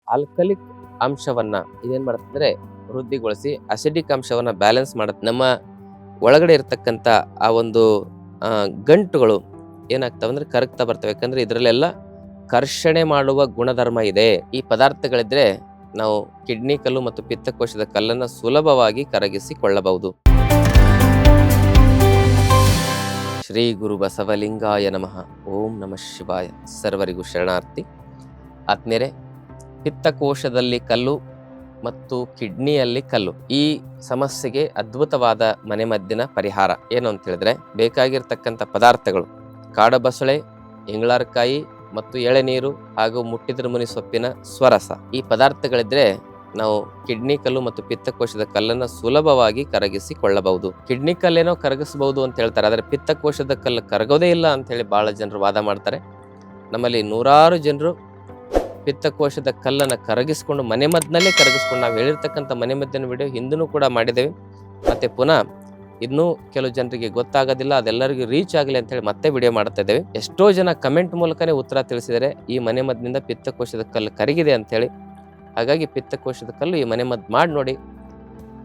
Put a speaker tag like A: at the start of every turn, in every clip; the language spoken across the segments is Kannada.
A: ಆಲ್ಕಲಿಕ್ ಅಂಶವನ್ನ ಇದೇನ್ ಮಾಡುತ್ತಂದ್ರೆ ವೃದ್ಧಿಗೊಳಿಸಿ ಅಸಿಡಿಕ್ ಅಂಶವನ್ನ ಬ್ಯಾಲೆನ್ಸ್ ಮಾಡುತ್ತೆ. ನಮ್ಮ ಒಳಗಡೆ ಇರತಕ್ಕಂತ ಆ ಒಂದು ಗಂಟುಗಳು ಏನಾಗ್ತಾವಂದ್ರೆ ಕರಗ್ತಾ ಬರ್ತವೆ. ಯಾಕಂದ್ರೆ ಇದರಲ್ಲೆಲ್ಲ ಕರ್ಷಣೆ ಮಾಡುವ ಗುಣಧರ್ಮ ಇದೆ. ಈ ಪದಾರ್ಥಗಳಿದ್ರೆ ನಾವು ಕಿಡ್ನಿ ಕಲ್ಲು ಮತ್ತು ಪಿತ್ತಕೋಶದ ಕಲ್ಲನ್ನು ಸುಲಭವಾಗಿ ಕರಗಿಸಿಕೊಳ್ಳಬಹುದು. ಶ್ರೀ ಗುರು ಬಸವಲಿಂಗಾಯ ನಮಃ. ಓಂ ನಮಃ ಶಿವಾಯ. ಸರ್ವರಿಗೂ ಶರಣಾರ್ಥಿ. ಆತ್ಮೀಯರೇ, ಪಿತ್ತಕೋಶದಲ್ಲಿ ಕಲ್ಲು ಮತ್ತು ಕಿಡ್ನಿಯಲ್ಲಿ ಕಲ್ಲು ಈ ಸಮಸ್ಯೆಗೆ ಅದ್ಭುತವಾದ ಮನೆಮದ್ದಿನ ಪರಿಹಾರ ಏನು ಅಂತ ಹೇಳಿದ್ರೆ, ಬೇಕಾಗಿರ್ತಕ್ಕಂಥ ಪದಾರ್ಥಗಳು ಕಾಡಬಸಳೆ, ಇಂಗಳಾರಕಾಯಿ ಮತ್ತು ಎಳೆನೀರು ಹಾಗೂ ಮುಟ್ಟಿದ್ರ ಮುನಿ ಸೊಪ್ಪಿನ ಸ್ವರಸ. ಈ ಪದಾರ್ಥಗಳಿದ್ರೆ ನಾವು ಕಿಡ್ನಿ ಕಲ್ಲು ಮತ್ತು ಪಿತ್ತಕೋಶದ ಕಲ್ಲನ್ನು ಸುಲಭವಾಗಿ ಕರಗಿಸಿಕೊಳ್ಳಬಹುದು. ಕಿಡ್ನಿ ಕಲ್ಲೇನೋ ಕರಗಿಸಬಹುದು ಅಂತ ಹೇಳ್ತಾರೆ, ಆದರೆ ಪಿತ್ತಕೋಶದ ಕಲ್ಲು ಕರಗೋದೇ ಇಲ್ಲ ಅಂತ ಹೇಳಿ ಬಹಳ ಜನರು ವಾದ ಮಾಡ್ತಾರೆ. ನಮ್ಮಲ್ಲಿ ನೂರಾರು ಜನರು ಪಿತ್ತಕೋಶದ ಕಲ್ಲನ್ನು ಕರಗಿಸ್ಕೊಂಡು ಮನೆಮದ್ದಿನಲ್ಲೇ ಕರಗಿಸ್ಕೊಂಡು, ನಾವು ಹೇಳಿರ್ತಕ್ಕಂಥ ಮನೆಮದ್ದಿನ ವಿಡಿಯೋ ಹಿಂದೂ ಕೂಡ ಮಾಡಿದ್ದೇವೆ. ಮತ್ತೆ ಪುನಃ ಇನ್ನೂ ಕೆಲವು ಜನರಿಗೆ ಗೊತ್ತಾಗೋದಿಲ್ಲ, ಅದೆಲ್ಲರಿಗೂ ರೀಚ್ ಆಗಲಿ ಅಂತ ಹೇಳಿ ಮತ್ತೆ ವಿಡಿಯೋ ಮಾಡ್ತಾ ಇದ್ದೇವೆ. ಎಷ್ಟೋ ಜನ ಕಮೆಂಟ್ ಮೂಲಕನೇ ಉತ್ತರ ತಿಳಿಸಿದರೆ ಈ ಮನೆಮದ್ದಿನಿಂದ ಪಿತ್ತಕೋಶದ ಕಲ್ಲು ಕರಗಿದೆ ಅಂತ ಹೇಳಿ. ಹಾಗಾಗಿ ಪಿತ್ತಕೋಶದ ಕಲ್ಲು ಈ ಮನೆಮದ್ದು ಮಾಡಿ ನೋಡಿ,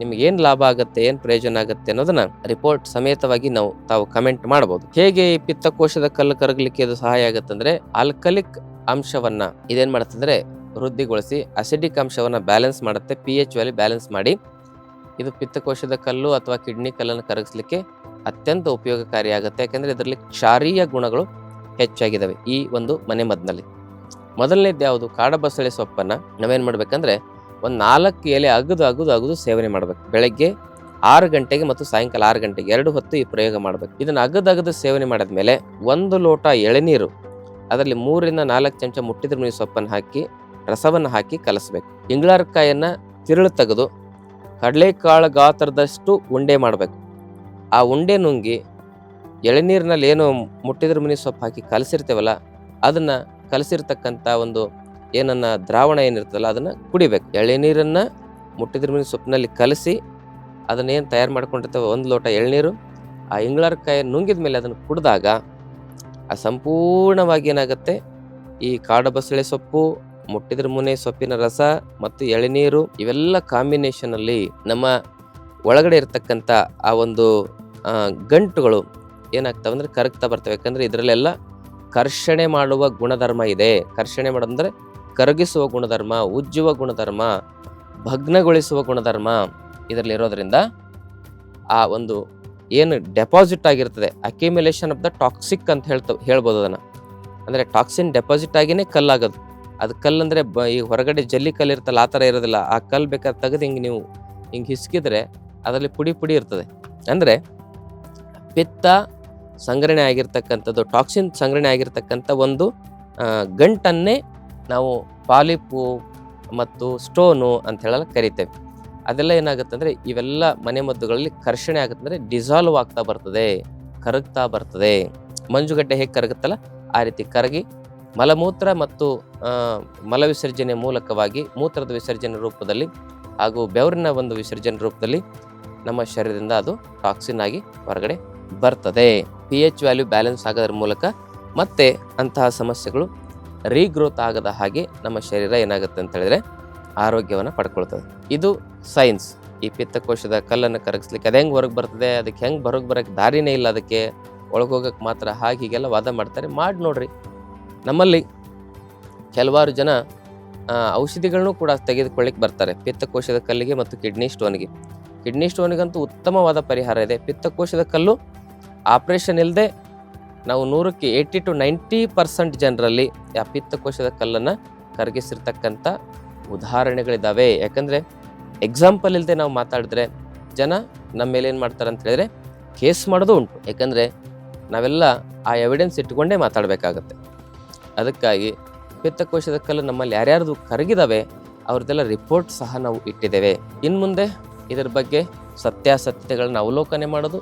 A: ನಿಮ್ಗೆ ಏನ್ ಲಾಭ ಆಗುತ್ತೆ, ಏನ್ ಪ್ರಯೋಜನ ಆಗುತ್ತೆ ಅನ್ನೋದನ್ನ ರಿಪೋರ್ಟ್ ಸಮೇತವಾಗಿ ತಾವು ಕಮೆಂಟ್ ಮಾಡಬಹುದು. ಹೇಗೆ ಈ ಪಿತ್ತಕೋಶದ ಕಲ್ಲು ಕರಗಲಿಕ್ಕೆ ಇದು ಸಹಾಯ ಆಗುತ್ತಂದ್ರೆ, ಆಲ್ಕಲಿಕ್ ಅಂಶವನ್ನ ಇದೇನ್ ಮಾಡುತ್ತಂದ್ರೆ ವೃದ್ಧಿಗೊಳಿಸಿ ಅಸಿಡಿಕ್ ಅಂಶವನ್ನ ಬ್ಯಾಲೆನ್ಸ್ ಮಾಡುತ್ತೆ. pH ವ್ಯಾಲ್ಯೂ ಬ್ಯಾಲೆನ್ಸ್ ಮಾಡಿ ಇದು ಪಿತ್ತಕೋಶದ ಕಲ್ಲು ಅಥವಾ ಕಿಡ್ನಿ ಕಲ್ಲನ್ನು ಕರಗಿಸ್ಲಿಕ್ಕೆ ಅತ್ಯಂತ ಉಪಯೋಗಕಾರಿಯಾಗುತ್ತೆ. ಯಾಕಂದ್ರೆ ಇದರಲ್ಲಿ ಕ್ಷಾರೀಯ ಗುಣಗಳು ಹೆಚ್ಚಾಗಿದ್ದಾವೆ ಈ ಒಂದು ಮನೆಮದ್ದಿನಲ್ಲಿ. ಮೊದಲನೇದು ಯಾವುದು? ಕಾಡಬಸಳೆ ಸೊಪ್ಪನ್ನ ನಾವೇನ್ ಮಾಡ್ಬೇಕಂದ್ರೆ ಒಂದು 4 ಎಲೆ ಅಗದು ಸೇವನೆ ಮಾಡ್ಬೇಕು. ಬೆಳಗ್ಗೆ 6 ಗಂಟೆಗೆ ಮತ್ತು ಸಾಯಂಕಾಲ 6 ಗಂಟೆಗೆ 2 ಹೊತ್ತು ಈ ಪ್ರಯೋಗ ಮಾಡ್ಬೇಕು. ಇದನ್ನ ಅಗದು ಸೇವನೆ ಮಾಡಿದ್ಮೇಲೆ 1 ಲೋಟ ಎಳೆನೀರು, ಅದರಲ್ಲಿ 3 ರಿಂದ 4 ಚಮಚ ಮುಟ್ಟಿದ್ರ ಮುನಿ ಸೊಪ್ಪನ್ನು ಹಾಕಿ ರಸವನ್ನು ಹಾಕಿ ಕಲಸಬೇಕು. ಇಂಗಳಾರಕಾಯನ್ನ ತಿರುಳು ತೆಗೆದು ಕಡಲೆಕಾಳು ಗಾತ್ರದಷ್ಟು ಉಂಡೆ ಮಾಡಬೇಕು. ಆ ಉಂಡೆ ನುಂಗಿ ಎಳೆನೀರಿನಲ್ಲಿ ಏನು ಮುಟ್ಟಿದ್ರ ಮುನಿ ಸೊಪ್ಪು ಹಾಕಿ ಕಲಸಿರ್ತೇವಲ್ಲ, ಅದನ್ನ ಕಲಸಿರ್ತಕ್ಕಂಥ ಒಂದು ಏನನ್ನ ದ್ರಾವಣ ಏನಿರ್ತದಲ್ಲ ಅದನ್ನ ಕುಡಿಬೇಕು. ಎಳೆನೀರನ್ನ ಮುಟ್ಟಿದ್ರ ಮುನಿ ಸೊಪ್ಪಿನಲ್ಲಿ ಕಲಸಿ ಅದನ್ನ ಏನು ತಯಾರು ಮಾಡ್ಕೊಂಡಿರ್ತೇವೆ 1 ಲೋಟ ಎಳೆನೀರು, ಆ ಇಂಗಳಾರಕಾಯಿ ನುಂಗಿದ ಮೇಲೆ ಅದನ್ನು ಕುಡಿದಾಗ ಆ ಸಂಪೂರ್ಣವಾಗಿ ಏನಾಗುತ್ತೆ, ಈ ಕಾಡಬಸಳೆ ಸೊಪ್ಪು, ಮುಟ್ಟಿದ್ರ ಮುನೆ ಸೊಪ್ಪಿನ ರಸ ಮತ್ತು ಎಳೆನೀರು ಇವೆಲ್ಲ ಕಾಂಬಿನೇಷನ್ ಅಲ್ಲಿ ನಮ್ಮ ಒಳಗಡೆ ಇರತಕ್ಕಂಥ ಆ ಒಂದು ಗಂಟುಗಳು ಏನಾಗ್ತಾವಂದ್ರೆ ಕರಗ್ತಾ ಬರ್ತವೆ. ಯಾಕಂದ್ರೆ ಇದರಲ್ಲೆಲ್ಲ ಕರ್ಷಣೆ ಮಾಡುವ ಗುಣಧರ್ಮ ಇದೆ. ಕರ್ಷಣೆ ಮಾಡೋದಂದ್ರೆ ಕರಗಿಸುವ ಗುಣಧರ್ಮ, ಉಜ್ಜುವ ಗುಣಧರ್ಮ, ಭಗ್ನಗೊಳಿಸುವ ಗುಣಧರ್ಮ ಇದರಲ್ಲಿ ಇರೋದ್ರಿಂದ ಆ ಒಂದು ಏನು ಡೆಪಾಸಿಟ್ ಆಗಿರ್ತದೆ, ಅಕ್ಯುಮುಲೇಷನ್ ಆಫ್ ದ ಟಾಕ್ಸಿಕ್ ಅಂತ ಹೇಳ್ಬೋದು. ಅದನ್ನ ಅಂದ್ರೆ ಟಾಕ್ಸಿನ್ ಡೆಪಾಸಿಟ್ ಆಗಿನೇ ಕಲ್ಲಾಗೋದು. ಅದು ಕಲ್ಲಂದ್ರೆ ಈ ಹೊರಗಡೆ ಜಲ್ಲಿ ಕಲ್ಲು ಇರ್ತಲ್ಲ, ಆ ಥರ ಇರೋದಿಲ್ಲ. ಆ ಕಲ್ಲು ಬೇಕಾದ್ರೆ ತೆಗೆದು ನೀವು ಹಿಂಗೆ ಹಿಸ್ಕಿದ್ರೆ ಅದರಲ್ಲಿ ಪುಡಿ ಇರ್ತದೆ. ಅಂದ್ರೆ ಪಿತ್ತ ಸಂಗ್ರಹಣೆ ಆಗಿರ್ತಕ್ಕಂಥದ್ದು, ಟಾಕ್ಸಿನ್ ಸಂಗ್ರಹಣೆ ಆಗಿರ್ತಕ್ಕಂಥ ಒಂದು ಗಂಟನ್ನೇ ನಾವು ಪಾಲಿಪು ಮತ್ತು ಸ್ಟೋನು ಅಂತ ಹೇಳಲ್ಲ ಕರಿತೇವೆ. ಅದೆಲ್ಲ ಏನಾಗುತ್ತೆ ಅಂದ್ರೆ ಇವೆಲ್ಲ ಮನೆಮದ್ದುಗಳಲ್ಲಿ ಕರ್ಷಣೆ ಆಗುತ್ತೆ, ಅಂದ್ರೆ ಡಿಸಾಲ್ವ್ ಆಗ್ತಾ ಬರ್ತದೆ, ಕರಗ್ತಾ ಬರ್ತದೆ. ಮಂಜುಗಡ್ಡೆ ಹೇಗೆ ಕರಗುತ್ತಲ್ಲ ಆ ರೀತಿ ಕರಗಿ ಮಲಮೂತ್ರ ಮತ್ತು ಮಲ ವಿಸರ್ಜನೆ ಮೂಲಕವಾಗಿ ಮೂತ್ರದ ವಿಸರ್ಜನೆ ರೂಪದಲ್ಲಿ ಹಾಗೂ ಬೆವರಿನ ಒಂದು ವಿಸರ್ಜನೆ ರೂಪದಲ್ಲಿ ನಮ್ಮ ಶರೀರದಿಂದ ಅದು ಟಾಕ್ಸಿನ್ ಆಗಿ ಹೊರಗಡೆ ಬರ್ತದೆ. pH ವ್ಯಾಲ್ಯೂ ಬ್ಯಾಲೆನ್ಸ್ ಆಗೋದ್ರ ಮೂಲಕ ಮತ್ತೆ ಅಂತಹ ಸಮಸ್ಯೆಗಳು ರೀಗ್ರೋತ್ ಆಗದ ಹಾಗೆ ನಮ್ಮ ಶರೀರ ಏನಾಗುತ್ತೆ ಅಂತ ಹೇಳಿದ್ರೆ ಆರೋಗ್ಯವನ್ನು ಪಡ್ಕೊಳ್ತದೆ. ಇದು ಸೈನ್ಸ್. ಈ ಪಿತ್ತಕೋಶದ ಕಲ್ಲನ್ನು ಕರಗಿಸ್ಲಿಕ್ಕೆ ಅದು ಹೆಂಗೆ ಹೊರಗೆ ಬರ್ತದೆ, ಅದಕ್ಕೆ ಹೆಂಗೆ ಬರೋಕ್ಕೆ ದಾರಿನೇ ಇಲ್ಲ, ಅದಕ್ಕೆ ಒಳಗೋಗಕ್ಕೆ ಮಾತ್ರ ಹೀಗೆಲ್ಲ ವಾದ ಮಾಡ್ತಾರೆ. ಮಾಡಿ ನೋಡ್ರಿ. ನಮ್ಮಲ್ಲಿ ಕೆಲವಾರು ಜನ ಔಷಧಿಗಳನ್ನೂ ಕೂಡ ತೆಗೆದುಕೊಳ್ಳಿಕ್ಕೆ ಬರ್ತಾರೆ ಪಿತ್ತಕೋಶದ ಕಲ್ಲಿಗೆ ಮತ್ತು ಕಿಡ್ನಿ ಸ್ಟೋನಿಗಂತೂ ಉತ್ತಮವಾದ ಪರಿಹಾರ ಇದೆ. ಪಿತ್ತಕೋಶದ ಕಲ್ಲು ಆಪರೇಷನ್ ಇಲ್ಲದೆ ನಾವು 100ಕ್ಕೆ 80 to 90% ಜನರಲ್ಲಿ ಆ ಪಿತ್ತಕೋಶದ ಕಲ್ಲನ್ನು ಕರಗಿಸಿರ್ತಕ್ಕಂಥ ಉದಾಹರಣೆಗಳಿದ್ದಾವೆ. ಯಾಕಂದರೆ ಎಕ್ಸಾಂಪಲ್ ಇಲ್ಲದೆ ನಾವು ಮಾತಾಡಿದ್ರೆ ಜನ ನಮ್ಮ ಮೇಲೆ ಏನು ಮಾಡ್ತಾರೆ ಅಂತ ಹೇಳಿದ್ರೆ ಕೇಸ್ ಮಾಡೋದು ಉಂಟು. ಯಾಕಂದರೆ ನಾವೆಲ್ಲ ಆ ಎವಿಡೆನ್ಸ್ ಇಟ್ಕೊಂಡೇ ಮಾತಾಡಬೇಕಾಗತ್ತೆ. ಅದಕ್ಕಾಗಿ ಪಿತ್ತಕೋಶದ ಕಲ್ಲು ನಮ್ಮಲ್ಲಿ ಯಾರ್ಯಾರ್ದು ಕರಗಿದಾವೆ ಅವ್ರದ್ದೆಲ್ಲ ರಿಪೋರ್ಟ್ ಸಹ ನಾವು ಇಟ್ಟಿದ್ದೇವೆ. ಇನ್ನು ಮುಂದೆ ಇದರ ಬಗ್ಗೆ ಸತ್ಯಾಸತ್ಯತೆಗಳನ್ನ ಅವಲೋಕನೆ ಮಾಡೋದು,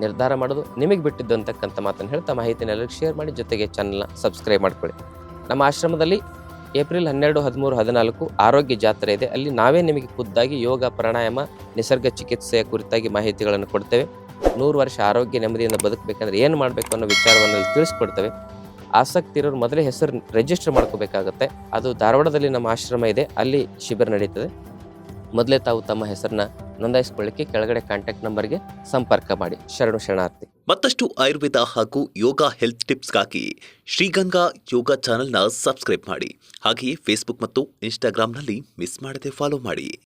A: ನಿರ್ಧಾರ ಮಾಡೋದು ನಿಮಗೆ ಬಿಟ್ಟಿದ್ದು ಅಂತಕ್ಕಂಥ ಮಾತನ್ನು ಹೇಳ್ತಾ ಮಾಹಿತಿನ ಎಲ್ಲರಿಗೂ ಶೇರ್ ಮಾಡಿ, ಜೊತೆಗೆ ಚಾನಲ್ನ ಸಬ್ಸ್ಕ್ರೈಬ್ ಮಾಡ್ಕೊಳ್ಳಿ. ನಮ್ಮ ಆಶ್ರಮದಲ್ಲಿ ಏಪ್ರಿಲ್ 12, 13, 14 ಆರೋಗ್ಯ ಜಾತ್ರೆ ಇದೆ. ಅಲ್ಲಿ ನಾವೇ ನಿಮಗೆ ಖುದ್ದಾಗಿ ಯೋಗ, ಪ್ರಾಣಾಯಾಮ, ನಿಸರ್ಗ ಚಿಕಿತ್ಸೆಯ ಕುರಿತಾಗಿ ಮಾಹಿತಿಗಳನ್ನು ಕೊಡ್ತೇವೆ. 100 ವರ್ಷ ಆರೋಗ್ಯ ನೆಮ್ಮದಿಯಿಂದ ಬದುಕಬೇಕಂದ್ರೆ ಏನು ಮಾಡಬೇಕು ಅನ್ನೋ ವಿಚಾರವನ್ನು ತಿಳಿಸ್ಕೊಡ್ತೇವೆ. ಆಸಕ್ತಿ ಇರೋರು ಮೊದಲೇ ಹೆಸರು ರಿಜಿಸ್ಟರ್ ಮಾಡ್ಕೋಬೇಕಾಗತ್ತೆ. ಅದು ಧಾರವಾಡದಲ್ಲಿ ನಮ್ಮ ಆಶ್ರಮ ಇದೆ, ಅಲ್ಲಿ ಶಿಬಿರ ನಡೀತದೆ. ಮೊದಲೇ ತಾವು ತಮ್ಮ ಹೆಸರನ್ನ ನೋಂದಾಯಿಸ್ಕೊಳ್ಳಿಕ್ಕೆ ಕೆಳಗಡೆ ಕಾಂಟ್ಯಾಕ್ಟ್ ನಂಬರ್ಗೆ ಸಂಪರ್ಕ ಮಾಡಿ. ಶರಣಾರ್ಥಿ.
B: ಮತ್ತಷ್ಟು ಆಯುರ್ವೇದ ಹಾಗೂ ಯೋಗ ಹೆಲ್ತ್ ಟಿಪ್ಸ್ಗಾಗಿ ಶ್ರೀಗಂಗಾ ಯೋಗ ಚಾನೆಲ್ನ ಸಬ್ಸ್ಕ್ರೈಬ್ ಮಾಡಿ. ಹಾಗೆಯೇ ಫೇಸ್ಬುಕ್ ಮತ್ತು ಇನ್ಸ್ಟಾಗ್ರಾಂನಲ್ಲಿ ಮಿಸ್ ಮಾಡದೆ ಫಾಲೋ ಮಾಡಿ.